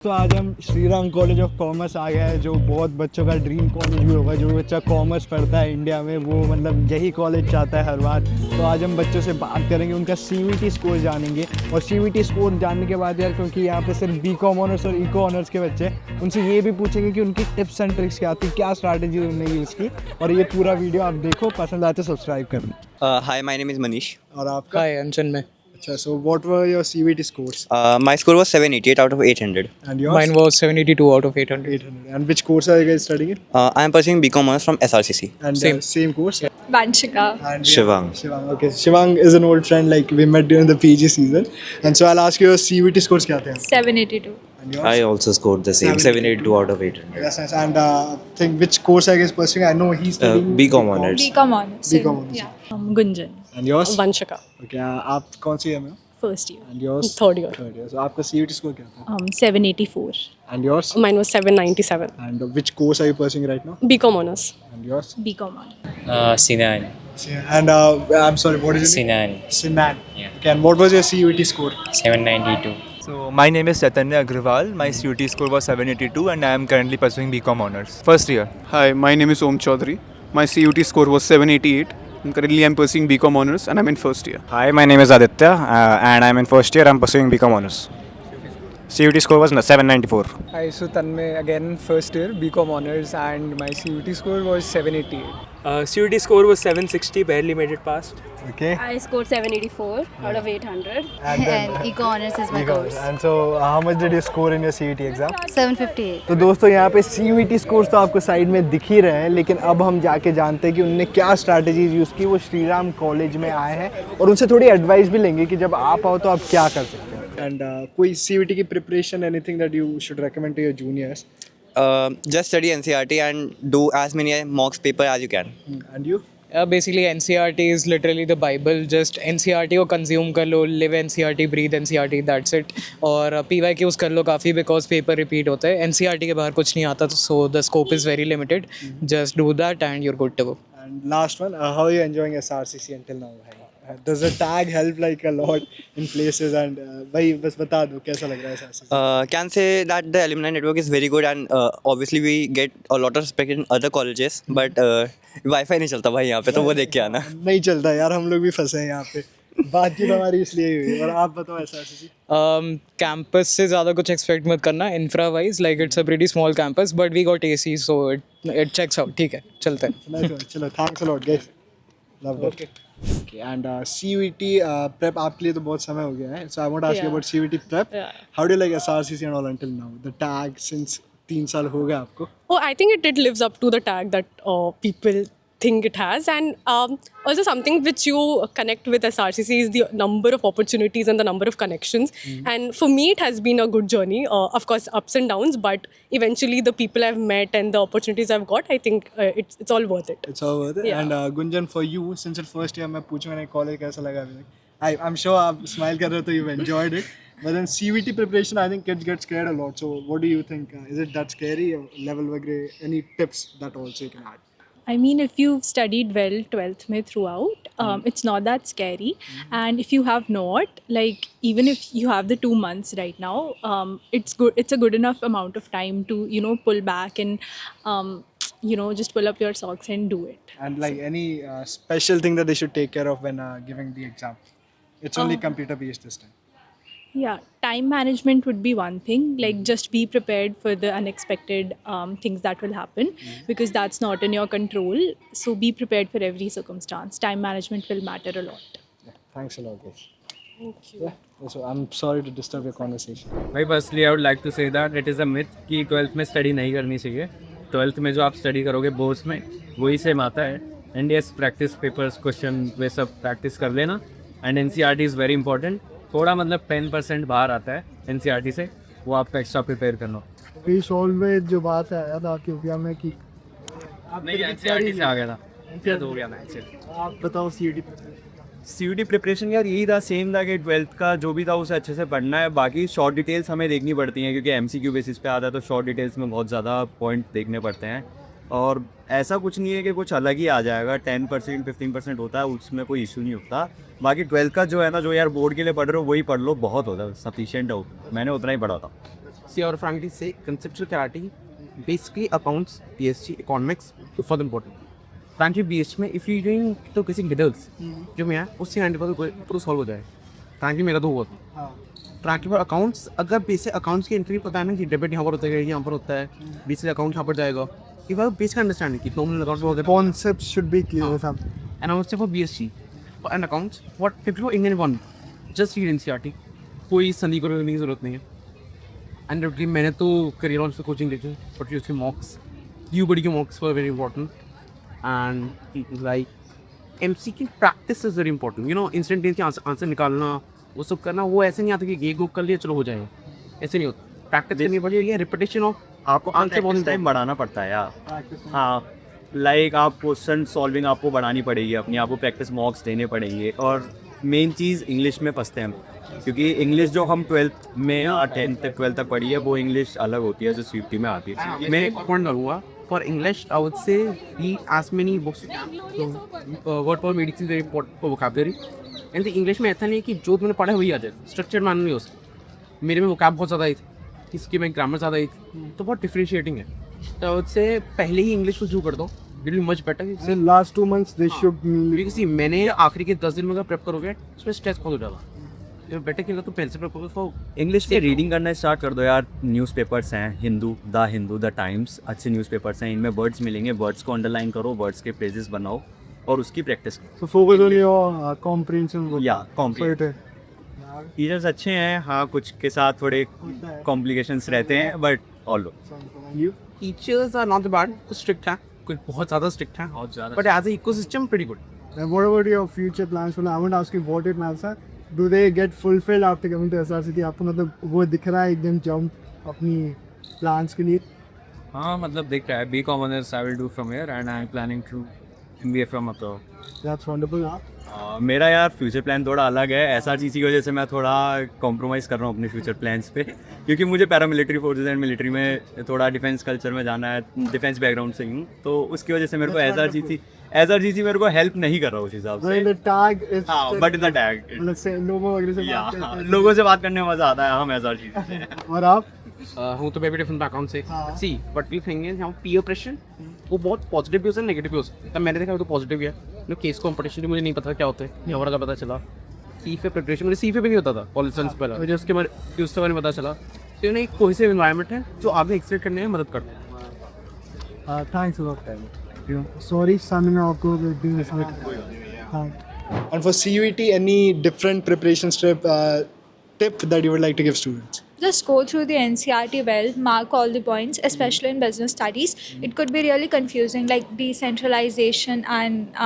तो आज हम Shri Ram college of commerce आ गए हैं, जो बहुत बच्चों का ड्रीम कॉलेज भी होगा। जो बच्चा कॉमर्स पढ़ता है इंडिया में, वो मतलब यही कॉलेज चाहता है हर बार। तो आज हम बच्चों से बात करेंगे, उनका CVT स्कोर जानेंगे। और CVT स्कोर जानने के बाद यार, क्योंकि यहाँ पे सिर्फ BCom ऑनर्स और इको ऑनर्स के बच्चे, उनसे ये भी पूछेंगे कि उनकी टिप्स एंड ट्रिक्स क्या थी, क्या स्ट्रैटेजी उन्होंने यूज़ की। और ये पूरा वीडियो आप देखो, पसंद आए तो सब्सक्राइब कर लो। Hi, my name is Manish. और आपका? Hi, Anchan mein. अच्छा, so what were your CVT scores? My score was 788 out of 800. And yours? Mine was 782 out of 800. 800. And which course are you guys studying in? I am pursuing BCom honors from SRCC. And Same. course? Vanshika. And Shivang. Shivang, okay. Shivang is an old friend, like we met during the PG season. And so I'll ask you your CVT scores क्या थे? 782. And yours? I also scored the same, 782 out of 800. Yes, yes. And think which course I guess pursuing? I know he's studying BCom honors. BCom honors. BCom honors. Yeah. Gunjan. And yours? Vanshika. Okay. आप कौन सी year में हो? First year. And yours? Third year. Third year. So आपका CVT score क्या था? 784. And yours? Mine was 797. And which course are you pursuing right now? BCom honors. And yours? BCom honors. Sinan. And I'm sorry, what is it? Sinan. Sinan. Yeah. Okay. And what was your CVT score? 792. So my name is Chaitanya Agrawal. My CUT score was 782 and I am currently pursuing BCom honors. First year. Hi, my name is Om Chaudhary. My CUT score was 788. And currently I'm pursuing BCom honors and I'm in first year. Hi, my name is Aditya and I'm in first year. I'm pursuing BCom honors. CUT score was 794. Hi, so Tanmay again first year BCom honors and my CUT score was 788. CUT score was 760, barely made it past. Okay. I scored 784 out of 800. And Eco honors is my BCom. course. And so how much did you score in your CET exam? 758. तो दोस्तों यहाँ पे CVT scores तो आपको side में दिख ही रहे हैं, लेकिन अब हम जाके जानते हैं कि उन्होंने क्या स्ट्रैटेजीज यूज़ की। वो श्री राम कॉलेज में आए हैं और उनसे थोड़ी एडवाइस भी लेंगे कि जब आप आओ तो आप क्या कर सकते हैं। एंड कोई CVT की preparation, anything that you should recommend to your juniors? Just study NCERT and do as many mock paper as you can. And you? Basically, NCERT is literally the Bible. Just NCERT को consume कर लो, live NCERT, breathe NCERT, that's it. और PYQs कर लो काफ़ी because paper repeat होता है. NCERT के बाहर कुछ नहीं आता, so the scope is very limited. Just do that and you're good to go. And last one, how are you enjoying SRCC until now? Does the tag help like a lot in places? And भाई बस बता दो कैसा लग रहा है SRCC? Can say that the alumni network is very good and obviously we get a lot of respect in other colleges, but Wi-Fi नहीं चलता भाई यहाँ पे, तो वो देख के आना। नहीं चलता यार, हम लोग भी फंसे हैं यहाँ पे। बातचीत हमारी इसलिए हुई है। और आप बताओ SRCC? Campus से ज़्यादा कुछ expect मत करना infra wise, like it's a pretty small campus, but we got AC, so it checks out. ठीक है, चलते हैं। चलो, thanks a lot guys. Loved it. Okay, and CVT prep आपके लिए तो बहुत समय हो गया है. So I want to ask you about CVT prep. How do you like SRCC and all until now? The tag since 3 साल हो गए आपको. Oh, I think it lives up to the tag that people think it has, and also something which you connect with SRCC is the number of opportunities and the number of connections. And for me, it has been a good journey. Of course, ups and downs, but eventually the people I've met and the opportunities I've got, I think it's all worth it. It's all worth it. Yeah. And Gunjan, for you, since your first year, मैं पूछूंगा नहीं college कैसा लगा अभी तक. I'm sure आप smile कर रहे हो तो you've enjoyed it. But then CVT preparation, I think kids get scared a lot. So what do you think? Is it that scary? Level वगैरह, any tips that also you can add? I mean, if you've studied well 12th mein throughout, it's not that scary. And if you have not, like even if you have the 2 months right now, it's good. It's a good enough amount of time to pull back and just pull up your socks and do it. And like any special thing that they should take care of when giving the exam? It's only computer based this time. Yeah, time management would be one thing. Like just be prepared for the unexpected things that will happen, because that's not in your control. So be prepared for every circumstance. Time management will matter a lot. Yeah, thanks a lot, guys. Thank you. Yeah, so I'm sorry to disturb your conversation. भाई firstly I would like to say that it is a myth कि 12th में study नहीं करनी चाहिए. 12th में जो आप study करोगे बोर्ड्स में वही सेम आता है. And yes, practice papers, question वे सब practice कर लेना. And NCERT is very important. थोड़ा मतलब 10% बाहर आता है NCERT से, वो आपको एक्स्ट्रा प्रिपेयर करना। अभी सॉल्व में जो बात आया था कृपया में कि नहीं NCERT से आ गया था, क्या हो गया मैं से। आप बताओ CUT प्रिपरेशन यार यही था, सेम था कि 12th का जो भी था उसे अच्छे से पढ़ना है। बाकी शॉर्ट डिटेल्स हमें देखनी पड़ती हैं क्योंकि MCQ बेसिस पे आता है, तो शॉर्ट डिटेल्स में बहुत ज़्यादा पॉइंट देखने पड़ते हैं। और ऐसा कुछ नहीं है कि कुछ अलग ही आ जाएगा, 10% 15% होता है, उसमें कोई इशू नहीं होता। बाकी 12th का जो है ना, जो यार बोर्ड के लिए पढ़ रहे हो वही पढ़ लो, बहुत होता है, सफिशिएंट हो। मैंने उतना ही पढ़ा था। See, or frankly say, conceptual clarity, basically accounts, PSG, economics, for the important. Frankly, BH में if you doing तो किसी riddles जो मैं उससे 90% तो solve हो जाए. Frankly मेरा तो हुआ था. Frankly for accounts, अगर बेसिक accounts की entry पता है ना कि debit यहाँ पर होता है, यहाँ पर होता है, बेसिक account यहाँ पर जाएगा. If I have basic understanding कि nominal accounts होते हैं. Concepts should be clear with them. And I would say for BSc and accounts, what people for Indian one, just read NCERT. कोई संधि करने की ज़रूरत नहीं है. And literally मैंने तो career on से coaching देखी, but उसके mocks, UBD के mocks were very important. And like MCQ practice is very important. You know, instant के आंसर निकालना, वो सब करना, वो ऐसे नहीं आता कि एक बुक कर लिया चलो हो जाएगा. ऐसे नहीं होता. प्रैक्टिस करनी पड़ेगी. रिपीटेशन ऑफ आपको आंसर बहुत टाइम बढ़ाना पड़ता है यार. हाँ, लाइक आप क्वेश्चन सॉल्विंग आपको बढ़ानी पड़ेगी अपनी, आपको प्रैक्टिस मॉक्स देने पड़ेंगे. और मेन चीज़ इंग्लिश में फंसते हैं हम, क्योंकि इंग्लिश जो हम 12th में या 10th तक 12th तक पढ़ी है वो इंग्लिश अलग होती है जो CUT में आती है. मैं एक पॉइंट करूँगा. For English, I would say read as many books. Word for medicine very important for vocabulary. And the English में ऐसा नहीं है कि जो तुमने पढ़ा है वही आ जाए. Structured मान नहीं हो सकता. मेरे में vocab बहुत ज़्यादा आई थी, इसकी में ग्रामर ज़्यादा आई थी, तो बहुत डिफरेंशिएटिंग है. तो I would say पहले ही इंग्लिश को शुरू कर दो. It will be much better. Last 2 months they should. क्योंकि मैंने आखिरी के 10 दिन में अगर प्रेप करोगे उसमें स्ट्रेस बहुत हो जाएगा. बेटर कि तो पेन से प्रेप करो. फॉर इंग्लिश के रीडिंग करना स्टार्ट कर दो यार. न्यूज़पेपर्स हैं, हिंदू, द टाइम्स, अच्छे न्यूज़पेपर्स हैं. इनमें वर्ड्स मिलेंगे, वर्ड्स को अंडरलाइन करो, वर्ड्स के फ्रेजेस बनाओ और उसकी प्रैक्टिस करो. So focus on your comprehension. या कॉम्प्लीट टीचर्स अच्छे हैं. हाँ, कुछ के साथ थोड़े कॉम्प्लिकेशंस रहते हैं, but all teachers are not bad. कुछ स्ट्रिक्ट हैं, कुछ बहुत ज़्यादा स्ट्रिक्ट हैं, बहुत ज़्यादा. But as a ecosystem pretty good. And what about your future plans? I want to ask you what it matters. Do they get fulfilled after coming to SRCT? आपको मतलब वो दिख रहा है एकदम जंप अपनी प्लान्स के लिए? हाँ, मतलब दिख रहा है. BCom honors I will do from here and I am planning to MBA from abroad. That's wonderful. मेरा यार फ्यूचर प्लान थोड़ा अलग है. SRCC की वजह से मैं थोड़ा कॉम्प्रोमाइज़ कर रहा हूँ अपने फ्यूचर प्लान्स पे, क्योंकि मुझे पैरामिलिट्री फोर्सेज एंड मिलिट्री में थोड़ा डिफेंस कल्चर में जाना है. डिफेंस बैकग्राउंड से हूँ, तो उसकी वजह से मेरे को SRCC मेरे को हेल्प नहीं कर रहा उस हिसाब से. हाँ, बट इन द टैग लोगों से बात करने में मज़ा आता है. हम SRCC से. और आप? हूँ तो मैं भी डिफरेंट बैकग्राउंड से. See but we thing is peer pressure वो बहुत पॉजिटिव भी हो सकता है, नेगेटिव भी हो सकता है. तब मैंने देखा तो पॉजिटिव भी है. केस कॉम्पिटिशन मुझे नहीं पता क्या होता है, ये हमारा का पता चला. सीफे प्रिपरेशन मुझे सीफे भी नहीं होता था कॉलेज साइंस पहला, मुझे उसके बाद उससे मैंने पता चला. तो ये एक कोहेसिव एनवायरनमेंट है जो आगे एक्सपेक्ट करने में मदद करता है. Thanks a lot. Sorry, Samina, आपको doing this. And for CUET, any different preparation tip that you would like to give students? Just go through the NCERT well, mark all the points, especially in business studies. It could be really confusing, like decentralization and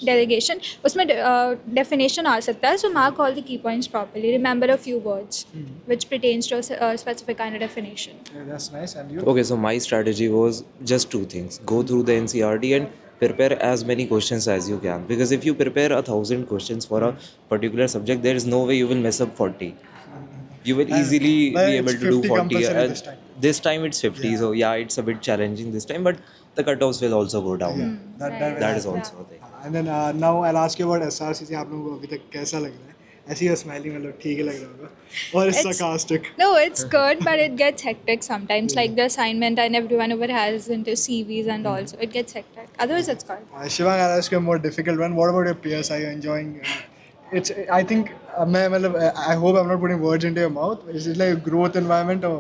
delegation. उसमें definition आ सकता है, so mark all the key points properly. Remember a few words which pertains to a specific kind of definition. Yeah, that's nice. And you? Okay, so my strategy was just 2 things. Go through the NCERT and prepare as many questions as you can. Because if you prepare 1,000 questions for a particular subject, there is no way you will mess up 40. You will easily be able to do 40. This time it's 50, so yeah, it's a bit challenging this time, but the cutoffs will also go down. That is also a thing. And then now I'll ask you about SRCC. आप लोगों को अभी तक कैसा लग रहा है? ऐसे ही स्माइलिंग मतलब ठीक ही लग रहा होगा. Or it's sarcastic? No, it's good, but it gets hectic sometimes. Like the assignment and everyone over has into CVs and all, so it gets hectic. Otherwise, it's good. Shivang, I'll ask you a more difficult one. What about your peers? Are you enjoying? It's. I think. I hope I'm not putting words into your mouth. Is it like a growth environment or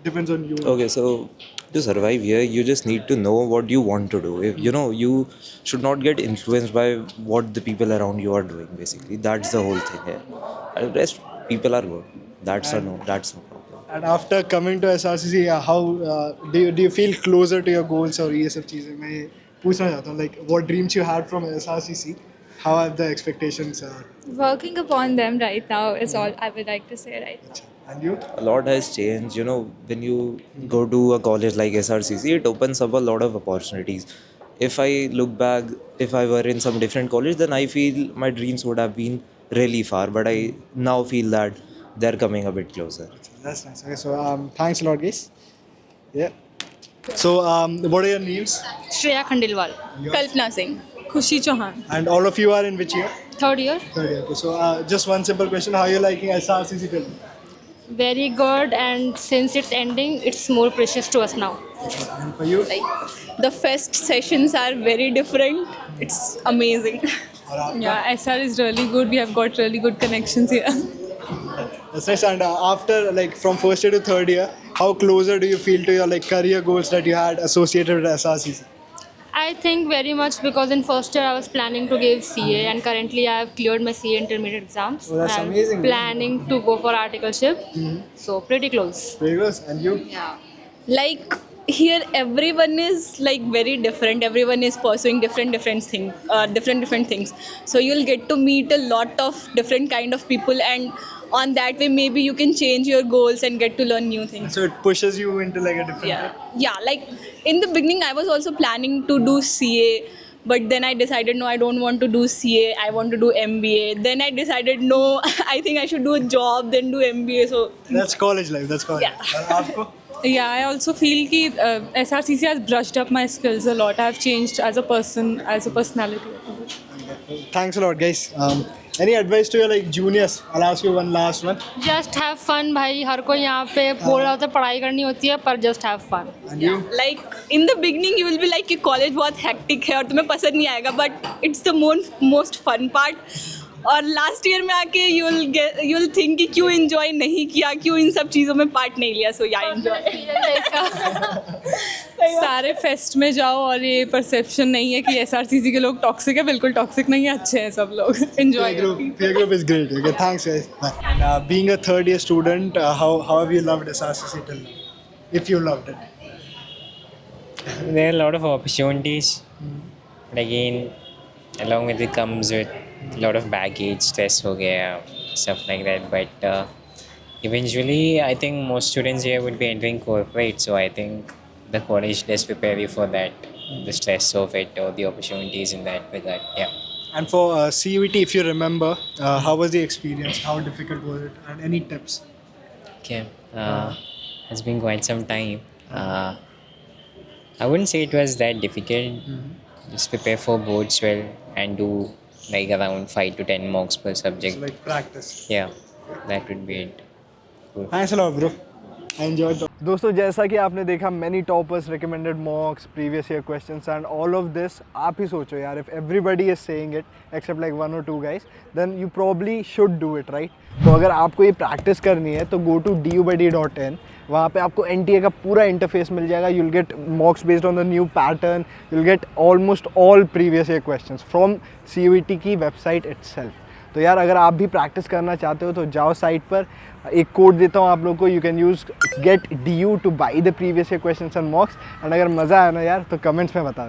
depends on you? Okay, so to survive here, you just need to know what you want to do. If you know, you should not get influenced by what the people around you are doing. Basically, that's the whole thing here. And rest people are good. That's no problem. And after coming to SRCC, how do you feel closer to your goals or ये सब चीज़ें? मैं पूछना चाहता हूँ, like what dreams you had from SRCC? How have the expectations? Working upon them right now is all I would like to say right now. And you? A lot has changed. You know, when you go to a college like SRCC, it opens up a lot of opportunities. If I look back, if I were in some different college, then I feel my dreams would have been really far. But I now feel that they're coming a bit closer. That's nice. Okay, so thanks a lot, guys. Yeah. So what are your names? Shreya Khandelwal. Kalpana Singh. Khushi Chauhan. And all of you are in which year? Third year. Third year. Okay, so just one simple question: how are you liking SRCC till? Very good, and since it's ending, it's more precious to us now. And for you? The fest sessions are very different. It's amazing. Yeah, SR is really good. We have got really good connections here. That's nice. And after like from first year to third year, how closer do you feel to your like career goals that you had associated with SRCC? I think very much because in first year I was planning to give CA, and currently I have cleared my CA intermediate exams. Oh, that's I'm amazing. planning to go for articleship, so pretty close. Very good. And you? Yeah. Like here, everyone is like very different. Everyone is pursuing different things. So you'll get to meet a lot of different kind of people, and on that way, maybe you can change your goals and get to learn new things. So it pushes you into like a different. Yeah. Like in the beginning, I was also planning to do CA. But then I decided, no, I don't want to do CA. I want to do MBA. Then I decided, no, I think I should do a job, then do MBA. So That's college life. That's college. Yeah. Yeah, I also feel that SRCC has brushed up my skills a lot. I have changed as a person, as a personality. Thanks a lot, guys. Any advice to your like juniors? I'll ask you one last one. Just have fun, भाई. हर कोई यहाँ पे बोल रहा होता है पढ़ाई करनी होती है, पर just have fun. And you? like in the beginning you will be like कि college बहुत hectic है और तुम्हें पसंद नहीं आएगा, but it's the most fun part. और लास्ट ईयर में आके you'll think कि क्यों enjoy नहीं किया, क्यों इन सब चीज़ों में पार्ट नहीं लिया. So yeah, enjoy. सारे फेस्ट में जाओ और ये परसेप्शन नहीं है कि SRCC के लोग टॉक्सिक है. बिल्कुल टॉक्सिक नहीं है, अच्छे हैं सब लोग. Enjoy. Peer group is great. Okay, thanks guys. Bye. And, being a third year student, how have you loved SRCC till now? If you loved it. There are a lot of opportunities, but again, along with it comes with a lot of baggage, stress ho gaya, stuff like that. But eventually, I think most students here would be entering corporate, so I think the college does prepare you for that, the stress of it or the opportunities in that regard. Yeah. And for CUET, if you remember, how was the experience? How difficult was it? And any tips? Okay. It's been quite some time. I wouldn't say it was that difficult. Just prepare for boards well and do like around 5 to 10 mocks per subject. So like practice. Yeah, that would be it. Cool. Thanks a lot, bro. I enjoyed it. दोस्तों जैसा कि आपने देखा many toppers recommended mocks, previous year questions and all of this, आप ही सोचो यार, if everybody is saying it except like 1 or 2 guys, then you probably should do it, right? तो अगर आपको ये प्रैक्टिस करनी है तो go to dubuddy.in. वहाँ पे आपको NTA का पूरा इंटरफेस मिल जाएगा. You'll get mocks based on the new pattern. You'll get almost all previous year questions from CUET की वेबसाइट itself. तो यार अगर आप भी प्रैक्टिस करना चाहते हो तो जाओ साइट पर. एक कोड देता हूँ आप लोग को. You can use GET DU two by the previous year questions and मॉक्स. And अगर मज़ा आया ना यार तो कमेंट्स में बता